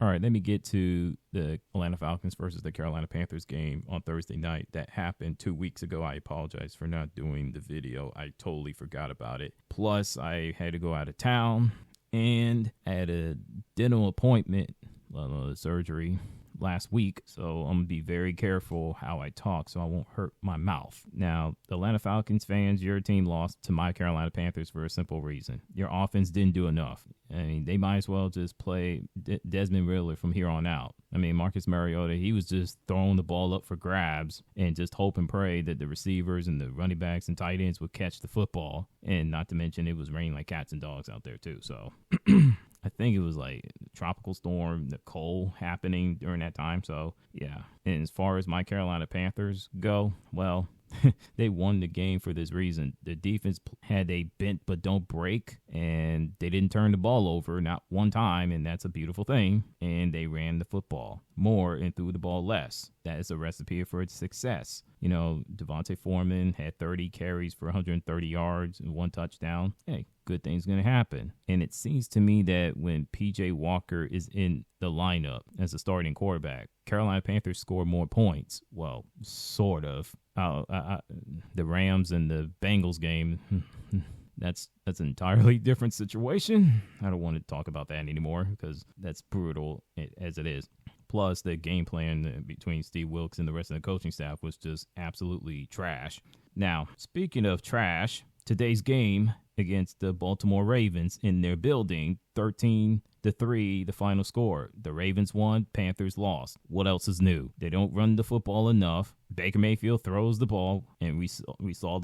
right, let me get to the Atlanta Falcons versus the Carolina Panthers game on Thursday night. That happened 2 weeks ago. I apologize for not doing the video. I totally forgot about it. Plus, I had to go out of town and I had a dental appointment, surgery last week, so I'm gonna be very careful how I talk so I won't hurt my mouth. Now, the Atlanta Falcons fans, your team lost to my Carolina Panthers for a simple reason. Your offense didn't do enough. I mean, they might as well just play Desmond Riddler from here on out. I mean, Marcus Mariota, he was just throwing the ball up for grabs and just hope and pray that the receivers and the running backs and tight ends would catch the football. And not to mention, it was raining like cats and dogs out there too, so I think it was like a tropical storm, Nicole happening during that time. So, yeah. And as far as my Carolina Panthers go, well, they won the game for this reason. The defense had a bent but don't break, and they didn't turn the ball over, not one time, and that's a beautiful thing. And they ran the football more and threw the ball less. That is a recipe for its success. You know, Devontae Foreman had 30 carries for 130 yards and 1 touchdown. Hey, good thing's going to happen. And it seems to me that when P.J. Walker is in the lineup as a starting quarterback, Carolina Panthers score more points. Well, sort of. The Rams and the Bengals game, that's an entirely different situation. I don't want to talk about that anymore because that's brutal as it is. Plus, the game plan between Steve Wilkes and the rest of the coaching staff was just absolutely trash. Now, speaking of trash, today's game against the Baltimore Ravens in their building, 13-3, the final score. The Ravens won, Panthers lost. What else is new? They don't run the football enough. Baker Mayfield throws the ball, and we saw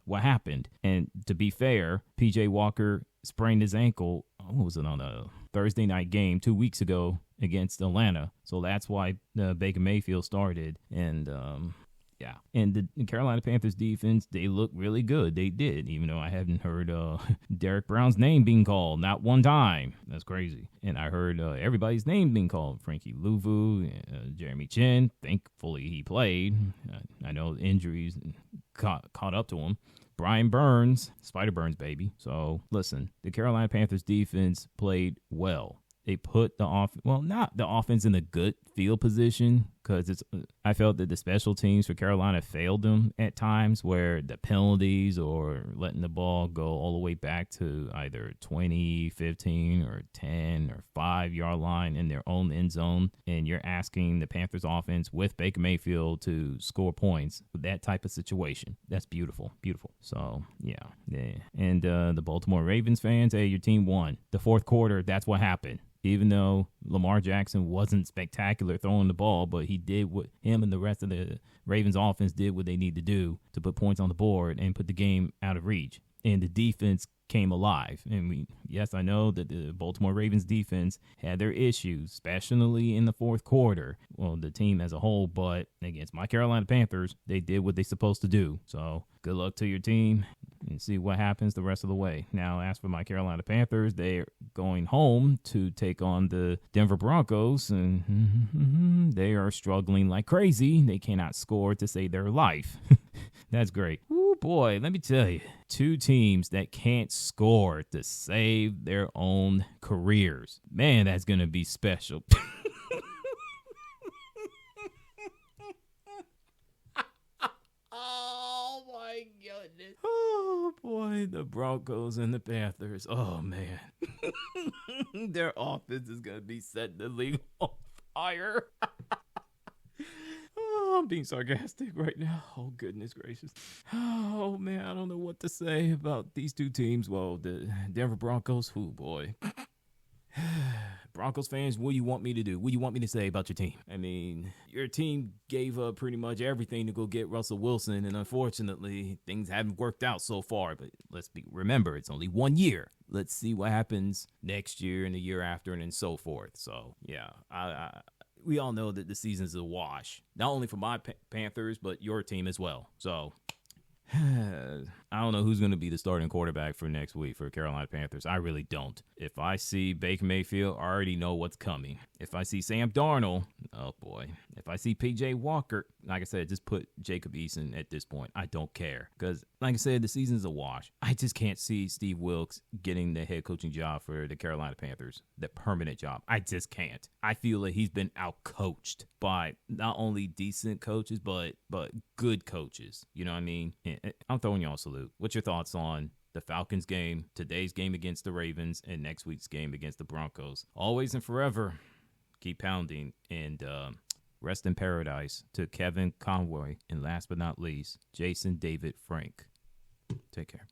what happened. And to be fair, P.J. Walker sprained his ankle, what was it, on a Thursday night game 2 weeks ago against Atlanta. So that's why Baker Mayfield started. And yeah, and the Carolina Panthers defense, they look really good. They did, even though I haven't heard Derek Brown's name being called, not one time. That's crazy. And I heard everybody's name being called. Frankie Louvu, Jeremy Chin. Thankfully, he played. I know injuries caught up to him. Brian Burns, Spider Burns, baby. So, listen, the Carolina Panthers defense played well. They put not the offense in a good field position, because I felt that the special teams for Carolina failed them at times, where the penalties or letting the ball go all the way back to either 20, 15, or 10 or 5-yard line in their own end zone, and you're asking the Panthers offense with Baker Mayfield to score points with that type of situation. That's beautiful. So, yeah. And the Baltimore Ravens fans, hey, your team won. The fourth quarter, that's what happened. Even though Lamar Jackson wasn't spectacular throwing the ball, but he did what him and the rest of the Ravens offense did what they need to do to put points on the board and put the game out of reach. And the defense came alive. And I know that the Baltimore Ravens defense had their issues, especially in the fourth quarter. Well, the team as a whole, but against my Carolina Panthers, they did what they're supposed to do. So good luck to your team and see what happens the rest of the way. Now, as for my Carolina Panthers, they're going home to take on the Denver Broncos, and they are struggling like crazy. They cannot score to save their life. That's great. Ooh, boy, let me tell you, 2 teams that can't score to save their own careers. Man, that's going to be special. Oh, my goodness. Oh, boy, the Broncos and the Panthers. Oh, man. Their offense is going to be setting the league on fire. Oh, I'm being sarcastic right now. Oh, goodness gracious. Oh, man, I don't know what to say about these 2 teams. Well, the Denver Broncos, oh, boy. Broncos fans, what do you want me to do? What do you want me to say about your team? I mean, your team gave up pretty much everything to go get Russell Wilson, and unfortunately, things haven't worked out so far. But remember, it's only 1 year. Let's see what happens next year and the year after, and then so forth. So, yeah, we all know that the season's a wash, not only for my Panthers, but your team as well. So, I don't know who's going to be the starting quarterback for next week for Carolina Panthers. I really don't. If I see Baker Mayfield, I already know what's coming. If I see Sam Darnold, oh boy. If I see PJ Walker, like I said, just put Jacob Eason at this point. I don't care. Because, like I said, the season's a wash. I just can't see Steve Wilkes getting the head coaching job for the Carolina Panthers, the permanent job. I just can't. I feel like he's been out-coached by not only decent coaches, but good coaches. You know what I mean? And I'm throwing y'all a salute. What's your thoughts on the Falcons game, today's game against the Ravens, and next week's game against the Broncos? Always and forever, keep pounding, and rest in paradise to Kevin Conroy, and last but not least, Jason David Frank. Take care.